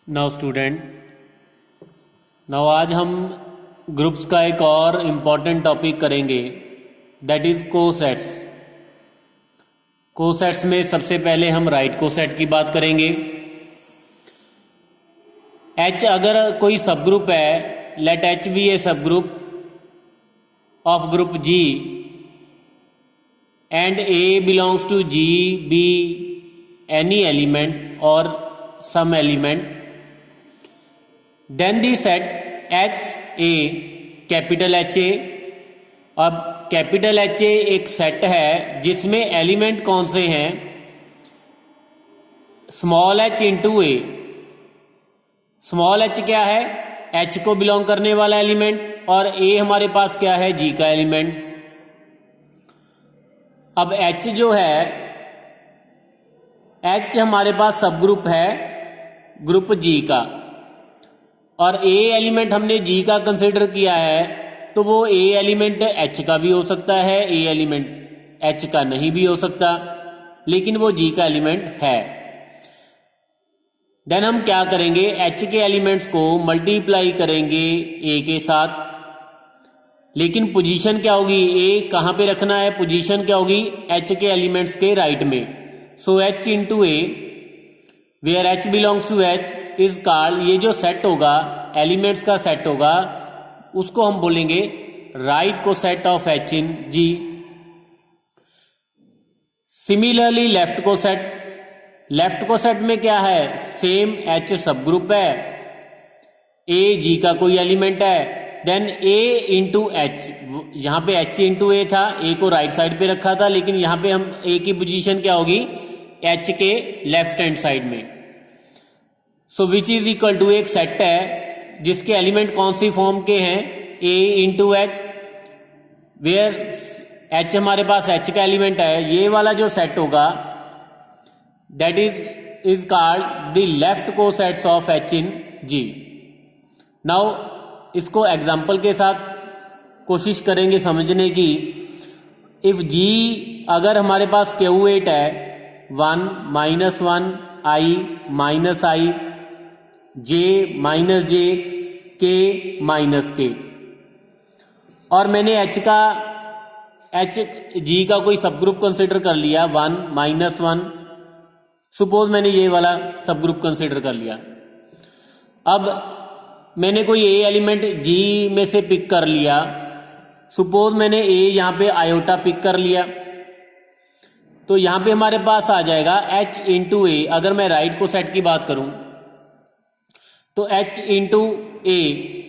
Now student, now आज हम groups का एक और इम्पॉर्टेंट टॉपिक करेंगे, दैट इज़ कोसेट्स। कोसेट्स में सबसे पहले हम राइट कोसेट की बात करेंगे। एच अगर कोई सब ग्रुप है, late H B A subgroup of group G and A belongs to G B any element और some element, then the set H A capital H A. अब capital H ए एक set है जिसमें element कौन से हैं, small H into ए। Small H क्या है, एच को बिलोंग करने वाला एलिमेंट, और ए हमारे पास क्या है, जी का एलिमेंट। अब एच जो है, एच हमारे पास सब ग्रुप है ग्रुप जी का, और ए एलिमेंट हमने जी का कंसिडर किया है, तो वो ए एलिमेंट एच का भी हो सकता है, ए एलिमेंट एच का नहीं भी हो सकता, लेकिन वो जी का एलिमेंट है। देन हम क्या करेंगे, एच के एलिमेंट्स को मल्टीप्लाई करेंगे ए के साथ, लेकिन पोजीशन क्या होगी, ए कहाँ पे रखना है, पोजीशन क्या होगी, एच के एलिमेंट्स के राइट में। So H into A where H belongs to H is called, ये जो सेट होगा, एलिमेंट्स का सेट होगा, उसको हम बोलेंगे राइट को set of H in G. Similarly left को सेट, लेफ्ट को सेट में क्या है, सेम एच सब ग्रुप है, ए जी का कोई एलिमेंट है, देन ए इंटू एच, यहां पे एच इंटू ए था, ए को राइट साइड पे रखा था, लेकिन यहां पे हम ए की पोजीशन क्या होगी, एच के लेफ्ट हैंड साइड में। सो विच इज इक्वल टू, एक सेट है जिसके एलिमेंट कौन सी फॉर्म के हैं, ए इंटू एच, वेयर एच हमारे पास एच का एलिमेंट है, ये वाला जो सेट होगा that is called the left cosets of H in G. Now इसको एग्जाम्पल के साथ कोशिश करेंगे समझने की। इफ जी अगर हमारे पास Q8 है, 1 माइनस 1 आई माइनस आई जे माइनस जे के माइनस के, और मैंने एच जी का कोई सब ग्रुप कंसिडर कर लिया 1 माइनस 1, सपोज मैंने ये वाला सब ग्रुप कंसिडर कर लिया। अब मैंने कोई ए एलिमेंट जी में से पिक कर लिया, सपोज मैंने ए यहां पे आयोटा पिक कर लिया, तो यहां पे हमारे पास आ जाएगा एच इंटू ए। अगर मैं राइट को सेट की बात करूं तो एच इंटू ए,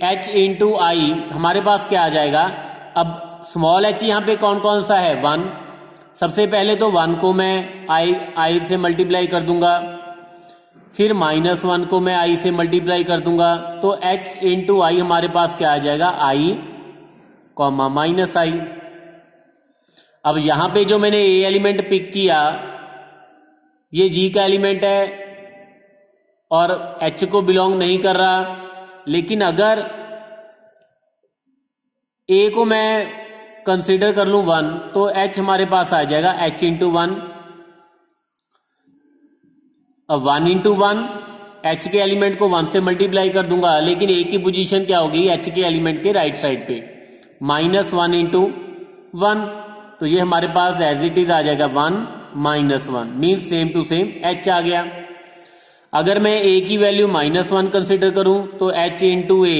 एच इंटू आई, हमारे पास क्या आ जाएगा। अब स्मॉल एच यहां पे कौन कौन सा है, 1, सबसे पहले तो 1 को मैं आई से मल्टीप्लाई कर दूंगा, फिर माइनस 1 को मैं आई से मल्टीप्लाई कर दूंगा, तो एच इंटू आई हमारे पास क्या आ जाएगा, आई कॉमा माइनस आई। अब यहां पे जो मैंने ए एलिमेंट पिक किया, ये जी का एलिमेंट है और एच को बिलोंग नहीं कर रहा, लेकिन अगर ए को मैं कंसीडर कर लूं 1, तो एच हमारे पास आ जाएगा एच इंटू 1। अब 1 इंटू 1, एच के एलिमेंट को 1 से मल्टीप्लाई कर दूंगा, लेकिन ए की पोजीशन क्या होगी, एच के एलिमेंट के राइट साइड पे, माइनस 1 इंटू 1, तो ये हमारे पास एज इट इज आ जाएगा 1 minus 1, means same to same H आ गया। अगर मैं ए की वैल्यू माइनस 1 कंसिडर करूं तो एच इंटू ए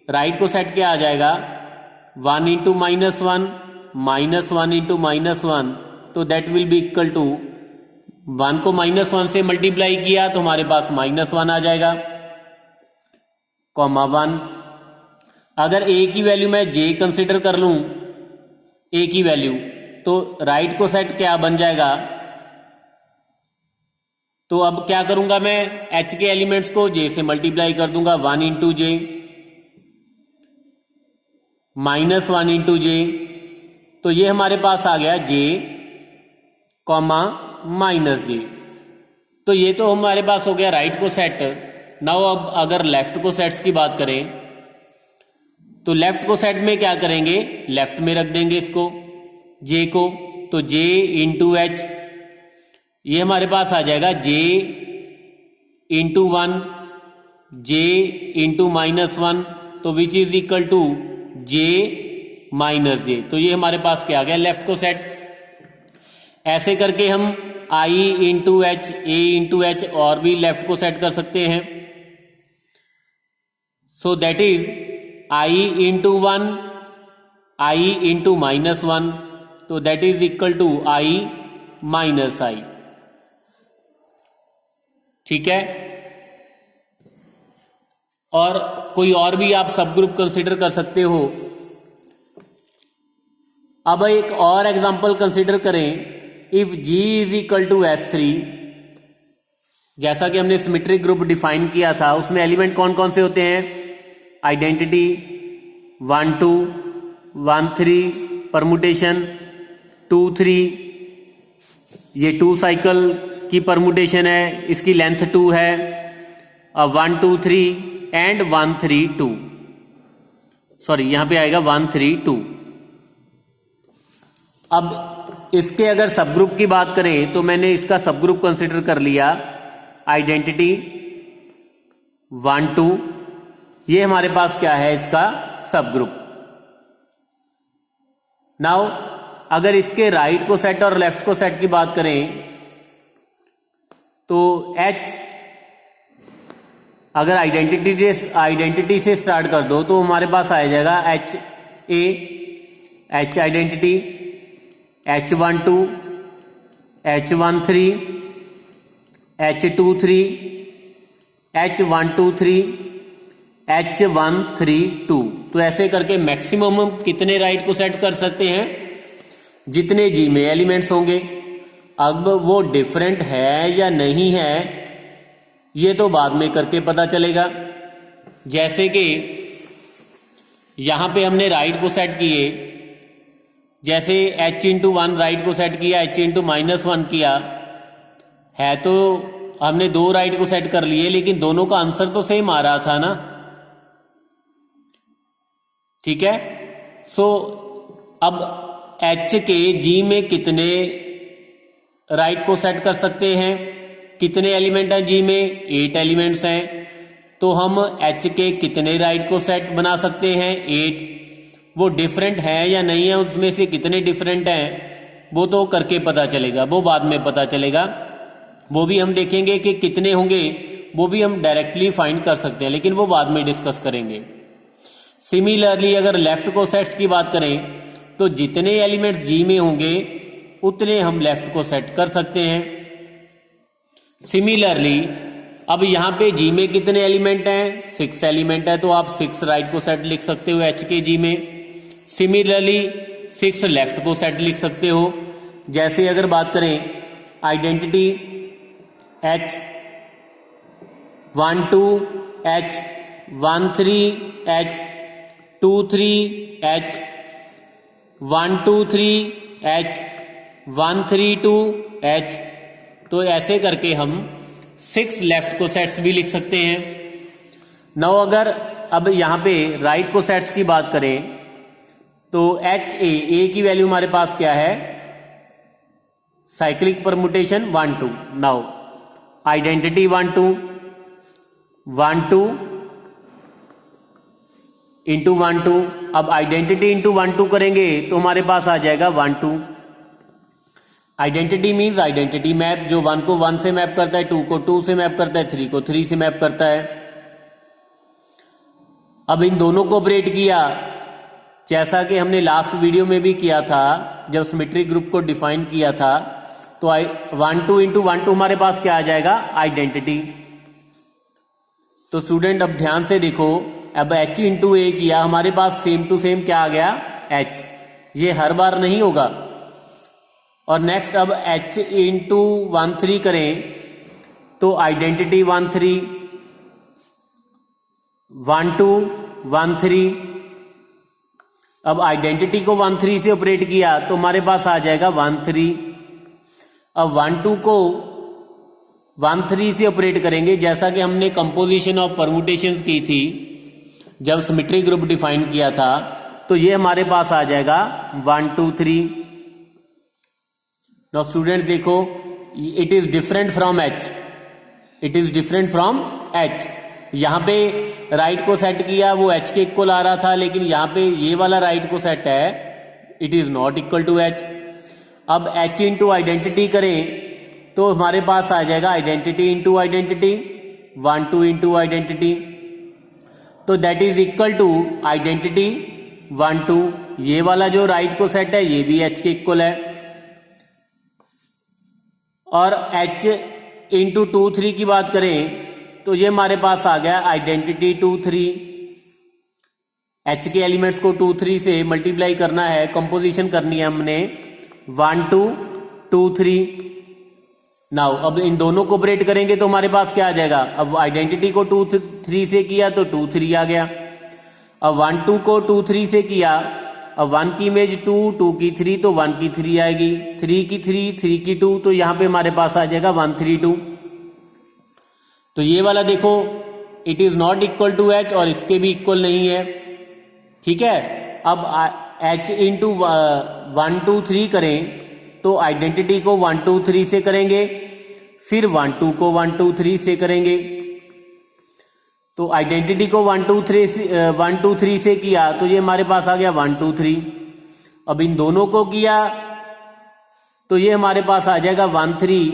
राइट को सेट क्या आ जाएगा, 1 into minus 1 minus 1 into minus 1, तो that will be equal to 1 को माइनस 1 से मल्टीप्लाई किया तो हमारे पास माइनस 1 आ जाएगा, कॉमा 1। अगर ए की वैल्यू मैं जे कंसिडर कर लूं, ए की वैल्यू, तो राइट को सेट क्या बन जाएगा, तो अब क्या करूंगा मैं, एच के एलिमेंट्स को जे से मल्टीप्लाई कर दूंगा, 1 इंटू जे माइनस 1 इंटू जे, तो ये हमारे पास आ गया जे कॉमा माइनस जे। तो ये तो हमारे पास हो गया राइट को सेट। नाउ अब अगर लेफ्ट को सेट्स की बात करें तो लेफ्ट को सेट में क्या करेंगे, लेफ्ट में रख देंगे इसको जे को, तो जे इंटू एच, ये हमारे पास आ जाएगा जे इंटू 1 जे इंटू -1, तो which is equal to j minus j. तो ये हमारे पास क्या आ गया, लेफ्ट को सेट। ऐसे करके हम i into H, A into H और भी लेफ्ट को सेट कर सकते हैं। So that is i into 1, i into -1, तो that is equal to i minus i. ठीक है। और कोई और भी आप सब ग्रुप कंसिडर कर सकते हो। अब एक और एग्जांपल कंसिडर करें, if G is equal to S3, जैसा कि हमने सिमेट्रिक ग्रुप डिफाइन किया था, उसमें एलिमेंट कौन कौन से होते हैं, आइडेंटिटी 1 2 1 3, परमुटेशन 2 3, ये 2 साइकिल की परमुटेशन है, इसकी लेंथ 2 है, 1 2 3 एंड 1 3 2, सॉरी यहां पे आएगा 1 3 2। अब इसके अगर सब ग्रुप की बात करें तो मैंने इसका सब ग्रुप कंसिडर कर लिया, आइडेंटिटी 1 2, ये हमारे पास क्या है, इसका सब ग्रुप। नाउ अगर इसके राइट को सेट और लेफ्ट को सेट की बात करें तो H अगर आइडेंटिटी से स्टार्ट कर दो तो हमारे पास आ जाएगा H A, H identity, H12, H13, H23, H123, H132। तो ऐसे करके मैक्सिमम हम कितने राइट को सेट कर सकते हैं, जितने जी में एलिमेंट्स होंगे। अब वो डिफरेंट है या नहीं है ये तो बाद में करके पता चलेगा। जैसे कि यहां पे हमने राइट को सेट किए, जैसे H इंटू 1 राइट को सेट किया, H इंटू -1 किया है, तो हमने 2 राइट को सेट कर लिए, लेकिन दोनों का आंसर तो सेम आ रहा था ना। ठीक है। सो अब H के G में कितने राइट को सेट कर सकते हैं, कितने एलिमेंट हैं G में, 8 एलिमेंट्स हैं, तो हम H के कितने राइट को सेट बना सकते हैं, 8। वो डिफरेंट है या नहीं है, उसमें से कितने डिफरेंट हैं वो तो करके पता चलेगा, वो बाद में पता चलेगा। वो भी हम देखेंगे कि कितने होंगे, वो भी हम डायरेक्टली फाइंड कर सकते हैं, लेकिन वो बाद में डिस्कस करेंगे। सिमिलरली अगर लेफ्ट को सेट्स की बात करें तो जितने एलिमेंट्स G में होंगे उतने हम लेफ्ट को सेट कर सकते हैं। सिमिलरली अब यहां पे G में कितने एलिमेंट हैं, 6 एलिमेंट है, तो आप 6 राइट को सेट लिख सकते हो H के G में। सिमिलरली 6 लेफ्ट को सेट लिख सकते हो। जैसे अगर बात करें identity H 1 2 H 1 3 H 2 3 H 1 2 3 H 1 3 2 H, तो ऐसे करके हम 6 लेफ्ट को सेट्स भी लिख सकते हैं। नौ अगर अब यहां पे राइट को सेट्स की बात करें तो H A की वैल्यू हमारे पास क्या है, cyclic permutation 1 2। Now identity 1 2 1 2 into 1 2। अब आइडेंटिटी इंटू 1 2 करेंगे तो हमारे पास आ जाएगा 1 2। आइडेंटिटी मीन्स आइडेंटिटी मैप, जो 1 को 1 से मैप करता है, 2 को 2 से मैप करता है, 3 को 3 से मैप करता है। अब इन दोनों को ऑपरेट किया जैसा कि हमने लास्ट वीडियो में भी किया था जब सिमेट्रिक ग्रुप को डिफाइन किया था, तो 1 2 इंटू 1 2 हमारे पास क्या आ जाएगा, आइडेंटिटी। तो स्टूडेंट अब ध्यान से देखो, अब H इंटू A किया, हमारे पास सेम टू सेम क्या आ गया, H। ये हर बार नहीं होगा। और नेक्स्ट अब H इंटू 1 3 करें तो आइडेंटिटी 1 3 1 2 1 3। अब आइडेंटिटी को 1 3 से ऑपरेट किया तो हमारे पास आ जाएगा 1 3। अब 1 2 को 1 3 से ऑपरेट करेंगे जैसा कि हमने कंपोजिशन ऑफ परमुटेशंस की थी जब सिमेट्रिक ग्रुप डिफाइन किया था, तो ये हमारे पास आ जाएगा 1 2 3। नाउ स्टूडेंट्स देखो, it is different from H, it is different from H। यहाँ पे राइट को सेट किया वो एच के इक्वल आ रहा था, लेकिन यहाँ पे ये वाला राइट को सेट है, it is not equal to H. अब एच इंटू आइडेंटिटी करें तो हमारे पास आ जाएगा identity into identity, 1 2 into identity, तो that is equal to identity 1 2। ये वाला जो राइट को सेट है ये भी एच के इक्वल है, और एच इंटू 2 3 की बात करें तो ये हमारे पास आ गया आइडेंटिटी 2 3। एच के एलिमेंट्स को 2 3 से मल्टीप्लाई करना है, कंपोजिशन करनी है हमने 1 2 2 3। नाउ अब इन दोनों को ऑपरेट करेंगे तो हमारे पास क्या आ जाएगा, अब आइडेंटिटी को 2 3 से किया तो 2 3 आ गया, अब 1 2 को 2 3 से किया, अब 1 की इमेज 2 2 की 3 तो 1 की 3 आएगी, 3 की 3 3 की 2, तो यहां पे हमारे पास आ जाएगा 1 3 2। तो ये वाला देखो it is not equal to H और इसके भी इक्वल नहीं है, ठीक है। अब एच इंटू 1 2 3 करें तो आइडेंटिटी को 1 2 3 से करेंगे, फिर 1 2 को 1 2 3 से करेंगे, तो आइडेंटिटी को 1 2 3 से किया तो ये हमारे पास आ गया 1 2 3। अब इन दोनों को किया तो ये हमारे पास आ जाएगा 1 3।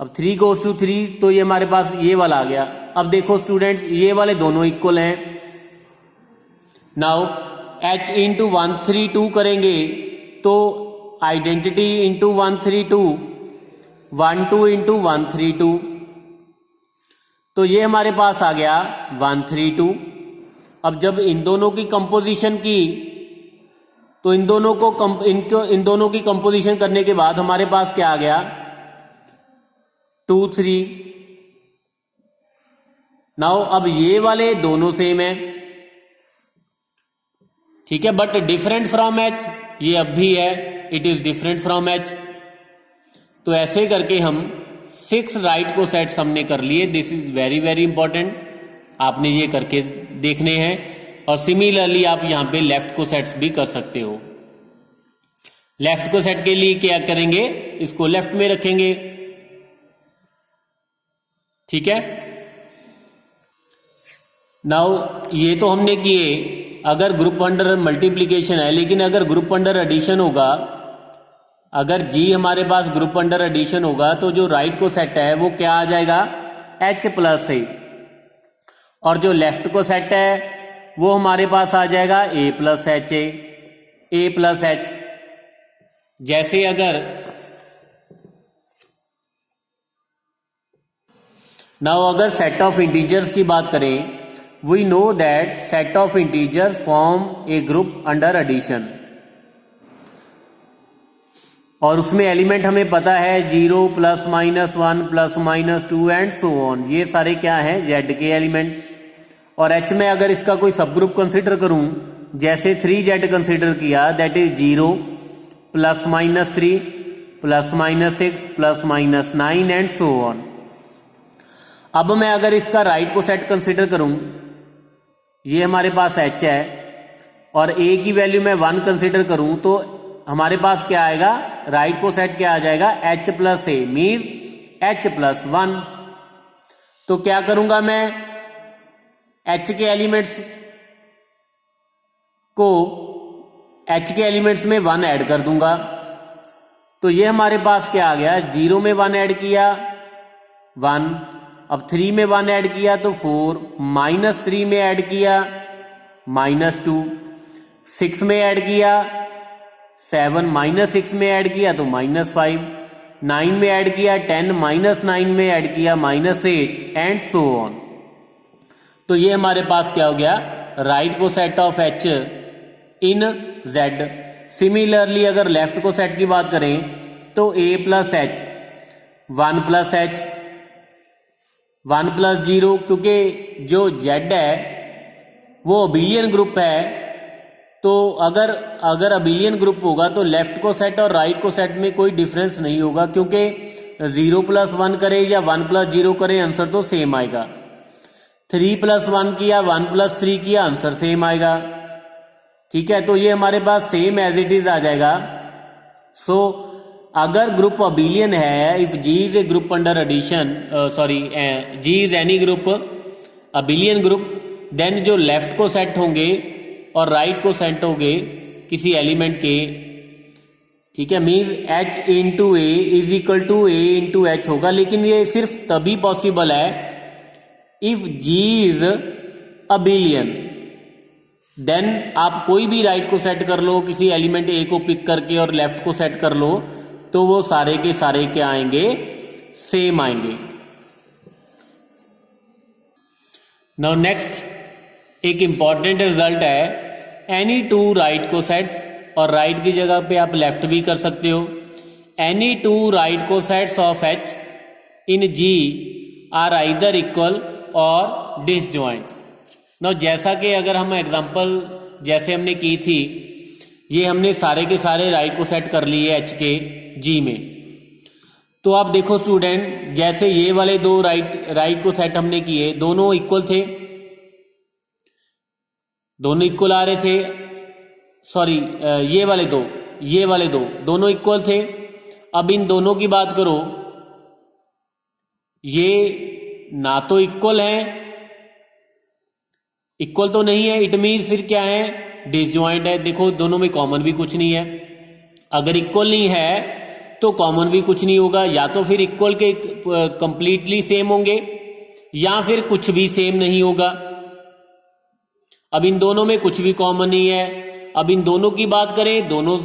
अब 3 goes to 3 तो ये हमारे पास ये वाला आ गया। अब देखो स्टूडेंट्स ये वाले दोनों इक्वल हैं। नाउ h इंटू 1 3 2 करेंगे तो आइडेंटिटी इंटू 1 3 2, 1 2 इंटू 1 3 2, तो ये हमारे पास आ गया 1 3 2। अब जब इन दोनों की कंपोजिशन की तो इन दोनों की कंपोजिशन करने के बाद हमारे पास क्या आ गया 2 3। नाउ अब ये वाले दोनों सेम है, ठीक है, बट डिफरेंट फ्रॉम एच, ये अब भी है, it is different from H. तो ऐसे करके हम 6 राइट को सेट्स हमने कर लिए। This is very very important, आपने ये करके देखने हैं। और सिमिलरली आप यहां पे लेफ्ट को सेट्स भी कर सकते हो। लेफ्ट को सेट के लिए क्या करेंगे, इसको लेफ्ट में रखेंगे, ठीक है। नाउ ये तो हमने किए अगर ग्रुप अंडर मल्टीप्लीकेशन है, लेकिन अगर ग्रुप अंडर एडिशन होगा, अगर जी हमारे पास ग्रुप अंडर एडिशन होगा तो जो राइट को सेट है वो क्या आ जाएगा एच प्लस ए, और जो लेफ्ट को सेट है वो हमारे पास आ जाएगा a plus H a plus H. जैसे अगर नाउ अगर सेट ऑफ इंटीजर्स की बात करें, we know that set of integers form a group under addition, और उसमें एलिमेंट हमें पता है 0 plus minus 1 plus minus 2 and so on, ये सारे क्या हैं जेड के एलिमेंट। और एच में अगर इसका कोई सब ग्रुप कंसिडर करूं, जैसे 3z कंसिडर किया, that is 0 plus minus 3 plus minus 6 plus minus 9 and so on. अब मैं अगर इसका राइट को सेट कंसिडर करूं, ये हमारे पास h है, और a की वैल्यू मैं 1 कंसिडर करूं तो हमारे पास क्या आएगा, राइट को सेट क्या आ जाएगा h प्लस ए मीन h प्लस 1। तो क्या करूंगा मैं, h के एलिमेंट्स को h के एलिमेंट्स में 1 ऐड कर दूंगा, तो ये हमारे पास क्या आ गया, 0 में 1 ऐड किया 1, अब 3 में 1 ऐड किया तो 4, माइनस 3 में ऐड किया माइनस 2, 6 में ऐड किया 7, माइनस 6 में ऐड किया तो माइनस 5, 9 में ऐड किया 10, माइनस 9 में ऐड किया माइनस 8 एंड सो ऑन। तो ये हमारे पास क्या हो गया, राइट को set of H in Z. Similarly अगर लेफ्ट को सेट की बात करें तो a plus H 1 plus H 1 plus 0, क्योंकि जो Z है वो अबिलियन ग्रुप है, तो अगर अबिलियन ग्रुप होगा तो लेफ्ट को सेट और राइट को सेट में कोई डिफरेंस नहीं होगा, क्योंकि 0 प्लस 1 करे या 1 प्लस 0 करे आंसर तो सेम आएगा। 3 प्लस 1 किया 1 प्लस 3 किया आंसर सेम आएगा, ठीक है। तो ये हमारे पास सेम एज इट इज आ जाएगा। सो अगर ग्रुप अबिलियन है, if G is a group under addition, G is any group abelian group, then जो लेफ्ट को सेट होंगे और राइट को सेट होंगे किसी एलिमेंट के, ठीक है, means H into A is equal to A into H होगा, लेकिन ये सिर्फ तभी पॉसिबल है if G is abelian. Then आप कोई भी राइट को सेट कर लो, किसी एलिमेंट ए को पिक करके और लेफ्ट को सेट कर लो, तो वो सारे के सारे क्या आएंगे, सेम आएंगे। नाउ नेक्स्ट एक इंपॉर्टेंट रिजल्ट है, any two right cosets, और राइट की जगह पे आप लेफ्ट भी कर सकते हो, any two right cosets of H in G are either equal और डिसजॉइंट। नाउ जैसा कि अगर हम एग्जांपल जैसे हमने की थी, ये हमने सारे के सारे राइट को सेट कर लिए H के G में, तो आप देखो स्टूडेंट, जैसे ये वाले दो राइट को सेट हमने किए, दोनों इक्वल थे, दोनों इक्वल आ रहे थे, सॉरी ये वाले दो दोनों इक्वल थे। अब इन दोनों की बात करो, ये ना तो इक्वल हैं, इक्वल तो नहीं है, इट मीन फिर क्या है, डिसजॉइंट है। देखो दोनों में कॉमन भी कुछ नहीं है, अगर इक्वल नहीं है तो कॉमन भी कुछ नहीं होगा, या तो फिर इक्वल के कंप्लीटली सेम होंगे या फिर कुछ भी सेम नहीं होगा। अब इन दोनों में कुछ भी कॉमन नहीं है। अब इन दोनों की बात करें, दोनों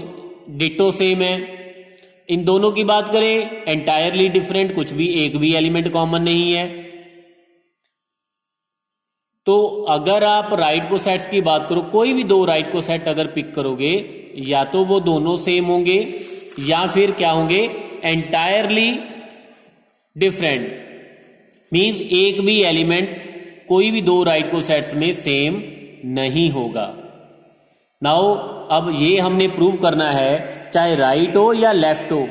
डिटो सेम है। इन दोनों की बात करें, एंटायरली डिफरेंट, कुछ भी एक भी एलिमेंट कॉमन नहीं है। तो अगर आप राइट को सेट्स की बात करो, कोई भी दो राइट को सेट अगर पिक करोगे, या तो वो दोनों सेम होंगे या फिर क्या होंगे, एंटायरली डिफरेंट, मींस एक भी एलिमेंट कोई भी दो राइट को सेट्स में सेम नहीं होगा। नाउ अब ये हमने प्रूव करना है, चाहे राइट हो या लेफ्ट हो,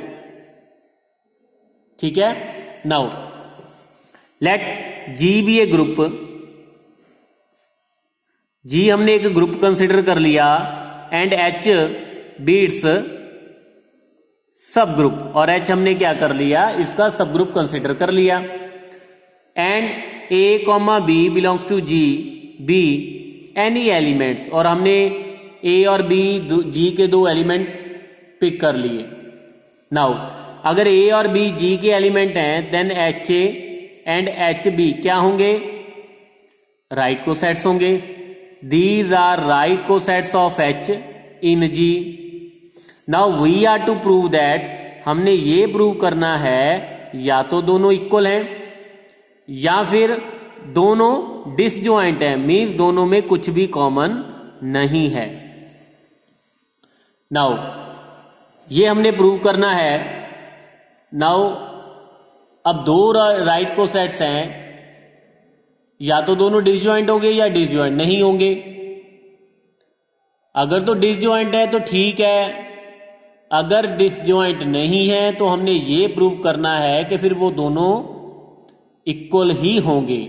ठीक है। नाउ लेट G बी ए ग्रुप, G हमने एक ग्रुप कंसिडर कर लिया, एंड H बी इट्स सब ग्रुप, और H हमने क्या कर लिया, इसका सब ग्रुप कंसिडर कर लिया। And A comma B belongs to G be any elements, और हमने A और B G के दो एलिमेंट पिक कर लिए। नाउ अगर A और B G के एलिमेंट हैं, then H A and H B क्या होंगे, राइट को सेट्स होंगे। These are right cosets of H in G। Now we are to prove that, हमने ये प्रूव करना है या तो दोनों इक्वल हैं या फिर दोनों डिसजॉइंट हैं, मींस दोनों में कुछ भी कॉमन नहीं है। नाउ ये हमने प्रूव करना है। नाउ अब दो राइट को सेट्स हैं, या तो दोनों डिसजॉइंट होंगे या डिसजॉइंट नहीं होंगे। अगर तो डिसजॉइंट है तो ठीक है, अगर डिसजॉइंट नहीं है तो हमने ये प्रूव करना है कि फिर वो दोनों इक्वल ही होंगे।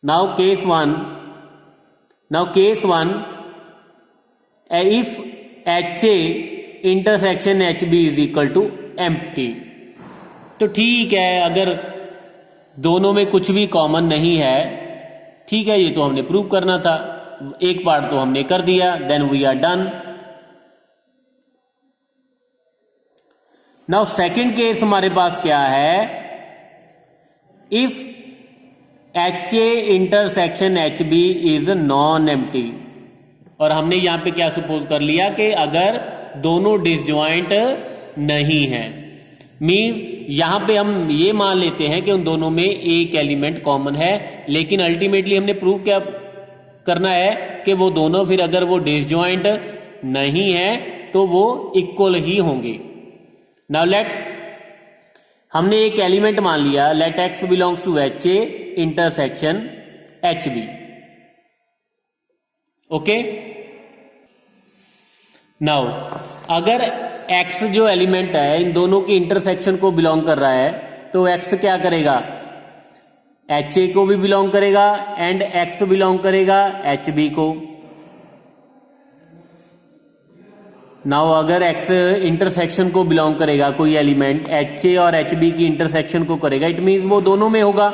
Now case one, if HA intersection HB is equal to empty, तो ठीक है, अगर दोनों में कुछ भी कॉमन नहीं है, ठीक है, ये तो हमने प्रूव करना था, एक पार्ट तो हमने कर दिया, then we are done. Now second case हमारे पास क्या है, if HA intersection HB is non empty, और हमने यहां पे क्या सपोज कर लिया कि अगर दोनों डिसजॉइंट नहीं है, मींस यहां पे हम ये मान लेते हैं कि उन दोनों में एक एलिमेंट कॉमन है, लेकिन अल्टीमेटली हमने प्रूव क्या करना है कि वो दोनों फिर अगर वो डिसजॉइंट नहीं है तो वो इक्वल ही होंगे। नाउ लेट, हमने एक एलिमेंट मान लिया, let X belongs to HA intersection HB, okay. Now अगर X जो एलिमेंट है इन दोनों की इंटरसेक्शन को बिलोंग कर रहा है, तो X क्या करेगा, HA को भी बिलोंग करेगा एंड X बिलोंग करेगा HB को। नाउ अगर X इंटरसेक्शन को बिलोंग करेगा, कोई एलिमेंट HA और HB की इंटरसेक्शन को करेगा, इट मीन्स वो दोनों में होगा।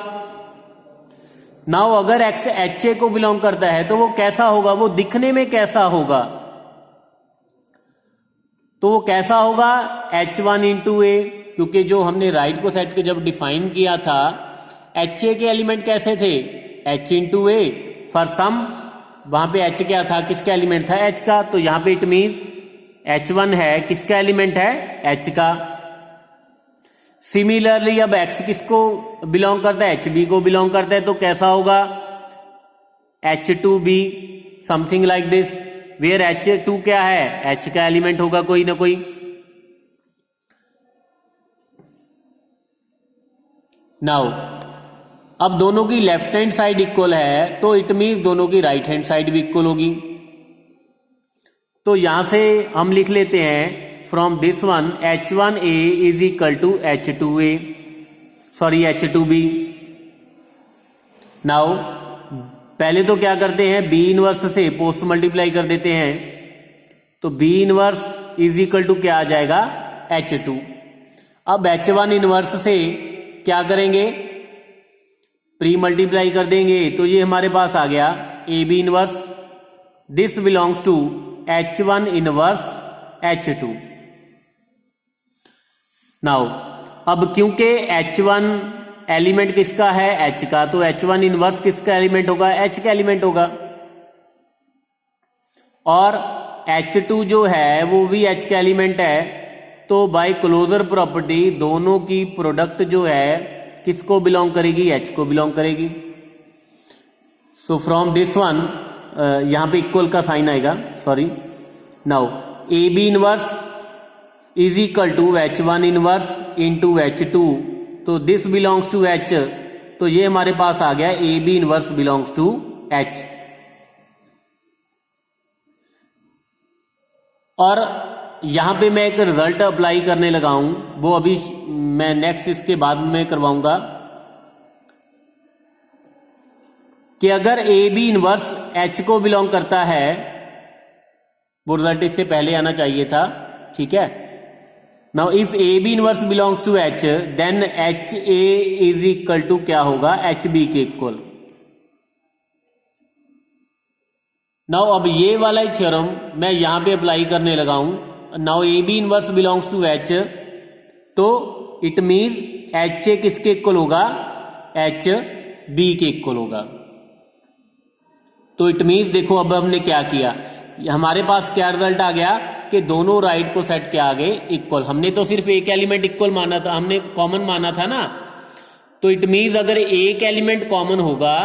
नाउ अगर x HA को बिलोंग करता है तो वो कैसा होगा, वो दिखने में कैसा होगा, तो वो कैसा होगा H1 इंटू ए, क्योंकि जो हमने राइट को सेट के जब डिफाइन किया था HA के एलिमेंट कैसे थे, H into A, for some वहां पे H क्या था, किसका एलिमेंट था, H का, तो यहां पे इट मीन्स H1 है किसका एलिमेंट है, H का। सिमिलरली अब x किसको बिलोंग करता है, HB को बिलोंग करता है, तो कैसा होगा H2B, something like this, where H2 क्या है, H का एलिमेंट होगा कोई ना कोई। नाउ अब दोनों की लेफ्ट हैंड साइड इक्वल है तो इट मीन्स दोनों की राइट हैंड साइड भी इक्वल होगी। तो यहां से हम लिख लेते हैं from this one H1A is equal to H2A, sorry H2B। Now पहले तो क्या करते हैं, B इनवर्स से पोस्ट मल्टीप्लाई कर देते हैं, तो B inverse is equal to क्या आ जाएगा, H2। अब H1 इनवर्स से क्या करेंगे, प्री मल्टीप्लाई कर देंगे, तो ये हमारे पास आ गया AB inverse, this belongs to H1 inverse H2। Now अब क्योंकि H1 एलिमेंट किसका है, H का, तो H1 इनवर्स किसका एलिमेंट होगा, H का एलिमेंट होगा, और H2 जो है वो भी H का एलिमेंट है, तो बाय क्लोजर प्रॉपर्टी दोनों की प्रोडक्ट जो है किसको बिलोंग करेगी, H को बिलोंग करेगी। सो फ्रॉम दिस वन यहां पे इक्वल का साइन आएगा, sorry. Now AB inverse is equal to H1 inverse into H2, तो दिस बिलोंग्स टू H, तो ये हमारे पास आ गया AB inverse belongs to H। और यहां पे मैं एक रिजल्ट अप्लाई करने लगा हूं, वो अभी मैं नेक्स्ट इसके बाद में करवाऊंगा, कि अगर AB इनवर्स H को बिलोंग करता है, वो रिजल्ट इससे पहले आना चाहिए था, ठीक है। Now if AB inverse belongs to H then HA is equal to क्या होगा, HB के इक्वल। नाउ अब ये वाला ही थ्योरम मैं यहां पे अप्लाई करने लगा हूं। Now AB inverse belongs to H, तो इट मीन HA किसके इक्वल होगा, HB के इक्वल होगा। तो इट मीन्स देखो अब हमने क्या किया, हमारे पास क्या रिजल्ट आ गया कि दोनों राइट को सेट के आगे इक्वल, हमने तो सिर्फ एक एलिमेंट इक्वल माना था, हमने कॉमन माना था ना, तो इट मीन्स अगर एक एलिमेंट कॉमन होगा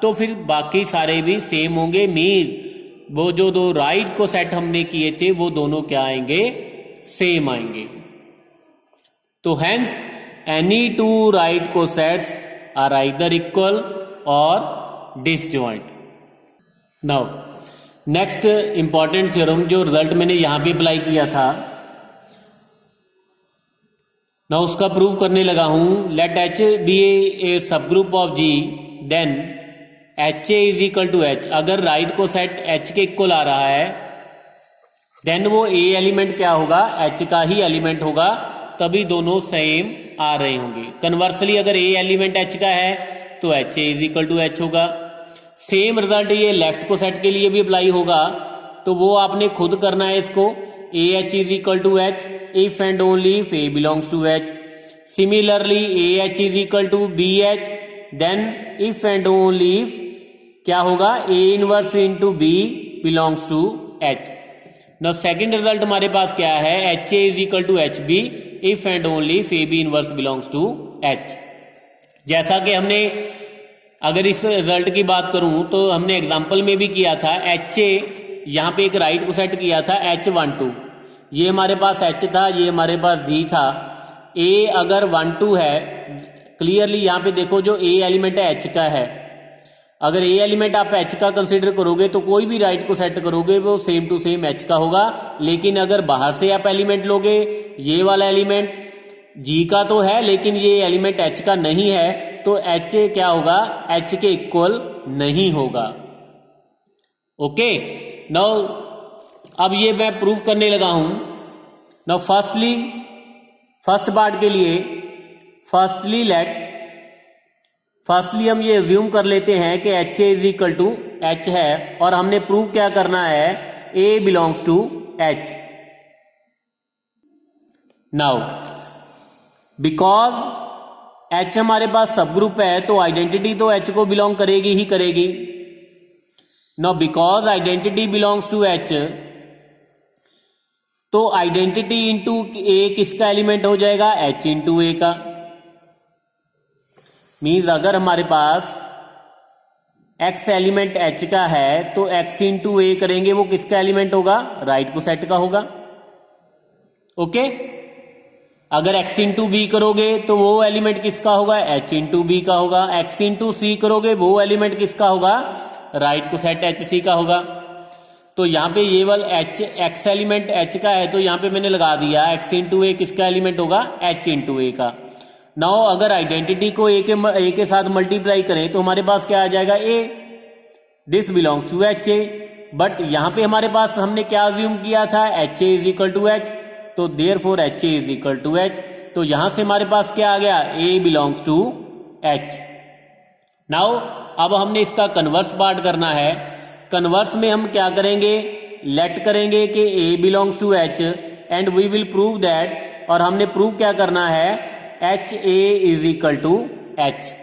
तो फिर बाकी सारे भी सेम होंगे, मीन्स वो जो दो राइट को सेट हमने किए थे वो दोनों क्या आएंगे, सेम आएंगे। तो हेंस एनी टू राइट को सेट्स आर आइदर इक्वल और disjoint. Now next important theorem जो रिजल्ट मैंने यहां पे अप्लाई किया था, ना उसका प्रूव करने लगा हूं। Late H be A subgroup of G then HA is equal to H, अगर राइट को सेट H के इक्वल आ रहा है देन वो A एलिमेंट क्या होगा, H का ही एलिमेंट होगा, तभी दोनों सेम आ रहे होंगे। कन्वर्सली अगर A एलिमेंट H का है तो HA is equal to H होगा। सेम रिजल्ट ये लेफ्ट को सेट के लिए भी अप्लाई होगा, तो वो आपने खुद करना है इसको। AH is equal to H if and only if A belongs to H। Similarly AH is equal to BH then if and only if क्या होगा, A inverse into B belongs to H। Now second result हमारे पास क्या है, HA is equal to HB if and only if AB inverse belongs to H। जैसा कि हमने अगर इस रिजल्ट की बात करूं तो हमने एग्जांपल में भी किया था, HA यहां पे एक राइट को सेट किया था H12, ये हमारे पास H था, ये हमारे पास G था। A अगर 1 2 है, क्लियरली यहां पे देखो जो A एलिमेंट है H का है, अगर A एलिमेंट आप H का कंसीडर करोगे तो कोई भी राइट को सेट करोगे वो सेम टू सेम H का होगा। लेकिन अगर बाहर से आप एलिमेंट लोगे, ये वाला एलिमेंट G का तो है लेकिन ये एलिमेंट H का नहीं है, तो HA क्या होगा, H के इक्वल नहीं होगा। ओके, नाउ अब ये मैं प्रूव करने लगा हूं। नाउ फर्स्ट पार्ट के लिए, फर्स्टली लेट फर्स्टली हम ये एज्यूम कर लेते हैं कि H A is equal to H है, और हमने प्रूव क्या करना है, a belongs to H. Now because H हमारे पास सब ग्रुप है तो आइडेंटिटी तो एच को बिलोंग करेगी ही करेगी। Now because identity belongs to H, तो आइडेंटिटी इंटू ए किसका एलिमेंट हो जाएगा, एच इंटू ए का। मीन्स अगर हमारे पास एक्स एलिमेंट एच का है तो एक्स इंटू ए करेंगे, वो किसका एलिमेंट होगा, राइट को सेट का होगा। ओके, अगर एक्स इंटू बी करोगे तो वो एलिमेंट किसका होगा, एच इंटू बी का होगा। एक्स इंटू सी करोगे वो एलिमेंट किसका होगा, राइट को सेट एच सी का होगा। तो यहाँ पे ये वाला एच एक्स एलिमेंट एच का है तो यहाँ पे मैंने लगा दिया एक्स इंटू ए किसका एलिमेंट होगा, एच इंटू ए का। नाउ अगर आइडेंटिटी को ए के साथ मल्टीप्लाई करें तो हमारे पास क्या आ जाएगा, a, this belongs to H a. But यहाँ पे हमारे पास हमने क्या अज्यूम किया था, H A is equal to H, तो therefore H A is equal to H. तो यहां से हमारे पास क्या आ गया, a belongs to H. Now अब हमने इसका कन्वर्स पार्ट करना है। कन्वर्स में हम क्या करेंगे, लेट करेंगे कि a belongs to H and we will prove that, और हमने प्रूव क्या करना है, H A is equal to H.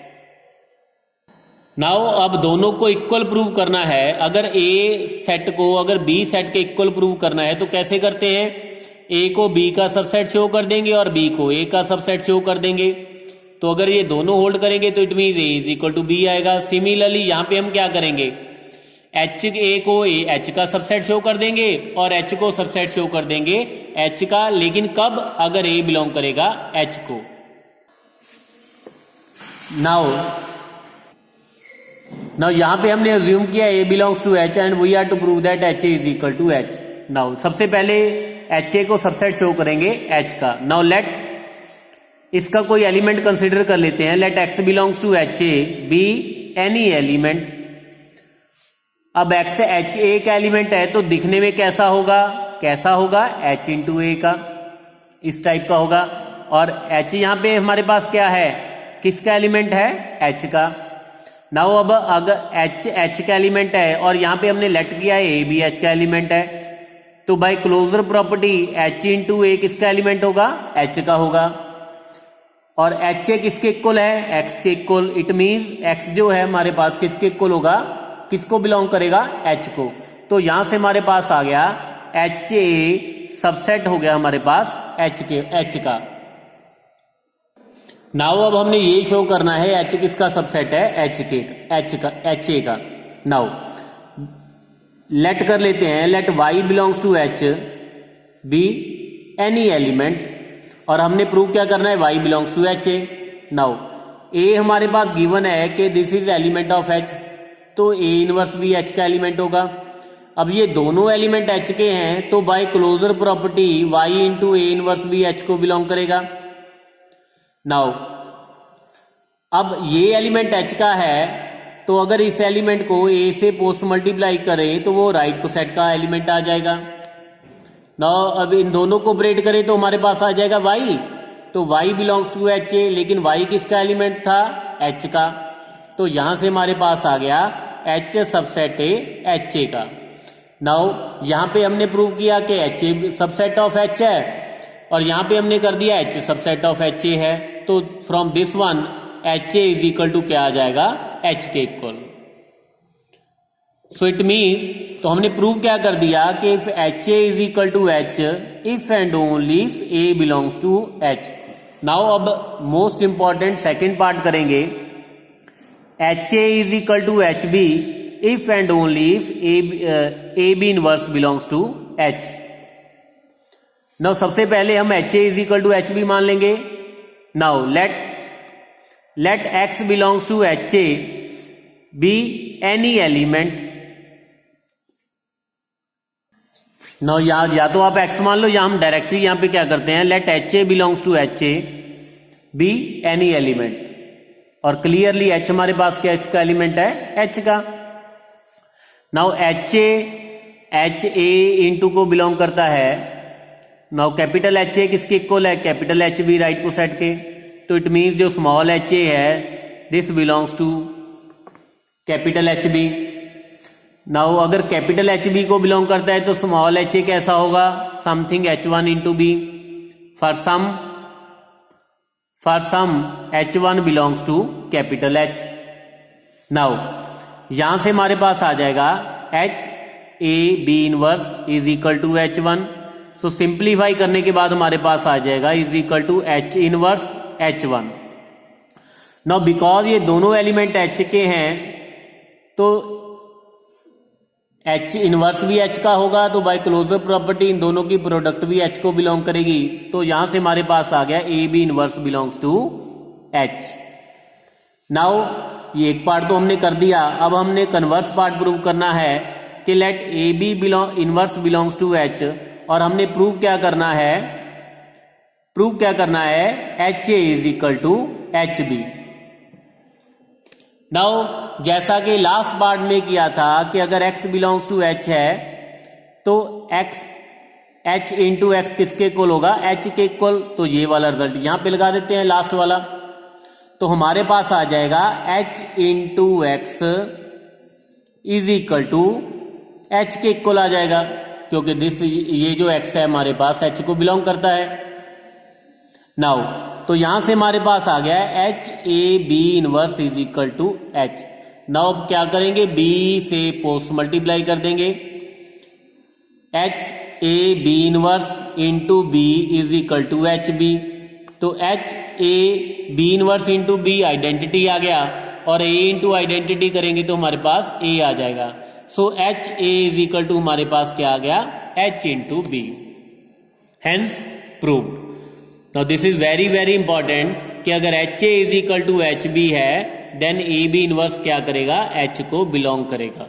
Now अब दोनों को इक्वल प्रूव करना है। अगर ए सेट को अगर बी सेट के इक्वल प्रूव करना है तो कैसे करते हैं, ए को बी का सबसेट शो कर देंगे और बी को ए का सबसेट शो कर देंगे। तो अगर ये दोनों होल्ड करेंगे तो it mean A is equal to B आएगा। सिमिलरली यहां पे हम क्या करेंगे, एच ए को एच का सबसेट शो कर देंगे और एच को सबसेट शो कर देंगे एच का, लेकिन कब, अगर ए बिलोंग करेगा एच को। नाउ यहां पे हमने अज्यूम किया a belongs to H and we are to prove that H A is equal to H. Now सबसे पहले एच ए को सबसेट शो करेंगे एच का। नाउ लेट इसका कोई एलिमेंट कंसिडर कर लेते हैं, let x belongs to H A be any element. अब एक्स एच ए का एलिमेंट है तो दिखने में कैसा होगा, एच इंटू ए का, इस टाइप का होगा। और एच यहां पे हमारे पास क्या है, किसका एलिमेंट है, एच का। नाउ अब अगर एच का एलिमेंट है और यहां पे हमने लेट किया है ए भी एच का एलिमेंट है, तो by closure property H into ए किसका एलिमेंट होगा, एच का होगा। और एच ए किसके इक्वल है, एक्स के इक्वल। इट मीन एक्स जो है हमारे पास किसके इक्वल होगा, किसको बिलोंग करेगा, एच को। तो यहां से हमारे पास आ गया एच ए सबसेट हो गया हमारे पास एच का। नाउ अब हमने ये शो करना है एच किसका सबसेट है, एच ए का। नाउ लेट कर लेते हैं, let y belongs to H be any element, और हमने प्रूव क्या करना है, y belongs to H a. Now a हमारे पास गिवन है कि this is element of H, तो ए इनवर्स भी एच का एलिमेंट होगा। अब ये दोनों एलिमेंट एच के हैं तो by closure property y into a inverse भी एच को बिलोंग करेगा। नाउ अब ये एलिमेंट एच का है तो अगर इस एलिमेंट को ए से पोस्ट मल्टीप्लाई करें तो वो राइट को सेट का एलिमेंट आ जाएगा। नाउ अब इन दोनों को ऑपरेट करें तो हमारे पास आ जाएगा वाई, तो Y belongs to H A, लेकिन वाई किसका एलिमेंट था, एच का। तो यहां से हमारे पास आ गया एच सबसेट ए एच ए का। नाउ यहां पे हमने प्रूव किया कि H A subset of H है और यहां पे हमने कर दिया H subset of H A है, तो from this one H A is equal to क्या आ जाएगा, एच के इक्वल। सो इट मीन्स, तो हमने प्रूव क्या कर दिया कि if H A is equal to H if and only if A belongs to H. Now अब मोस्ट इंपॉर्टेंट सेकेंड पार्ट करेंगे, H A is equal to H B if and only if A B inverse belongs to H. Now सबसे पहले हम H A is equal to H B मान लेंगे। Now let x belongs to H A be any element. नाउ या तो आप x मान लो या हम डायरेक्टली यहां पे क्या करते हैं, let H A belongs to H A be any element, और क्लियरली एच हमारे पास क्या इसका एलिमेंट है, एच का। नाउ एच ए इंटू को बिलोंग करता है। नाउ कैपिटल एच ए किसके इक्वल है, कैपिटल एच बी राइट को सेट के। तो इट मीन्स जो स्मॉल एच ए है this belongs to capital H B. Now अगर कैपिटल एच बी को बिलोंग करता है तो स्मॉल एच ए कैसा होगा, something H one into B. For some H one belongs to capital H. Now यहां से हमारे पास आ जाएगा H A B inverse is equal to H one. So simplify करने के बाद हमारे पास आ जाएगा is equal to H inverse H one. Now because ये दोनों एलिमेंट एच के हैं तो एच इनवर्स भी एच का होगा, तो बाय क्लोजर प्रॉपर्टी इन दोनों की प्रोडक्ट भी एच को बिलोंग करेगी। तो यहां से हमारे पास आ गया A B inverse belongs to H. Now ये एक पार्ट तो हमने कर दिया, अब हमने कन्वर्स पार्ट प्रूव करना है कि let A B inverse belongs to H, और हमने प्रूव क्या करना है H A is equal to H B. Now जैसा कि लास्ट पार्ट में किया था कि अगर x बिलोंग्स टू h है तो x h इंटू एक्स किसके इक्वल होगा, h के इक्वल। तो ये वाला रिजल्ट यहां पे लगा देते हैं लास्ट वाला, तो हमारे पास आ जाएगा h into X is equal to h के इक्वल आ जाएगा, क्योंकि ये जो x है हमारे पास h को बिलोंग करता है। नाउ तो यहां से हमारे पास आ गया H A B inverse is equal to H. Now अब क्या करेंगे, b से पोस्ट मल्टीप्लाई कर देंगे, H A B inverse into b is equal to H b. तो H A B inverse into b identity आ गया, और a इंटू आइडेंटिटी करेंगे तो हमारे पास a आ जाएगा। So H A is equal to हमारे पास क्या आ गया, h into B, hence proved. Now this is very very important कि अगर H A is equal to H B है देन ए बी इनवर्स क्या करेगा, एच को बिलोंग करेगा।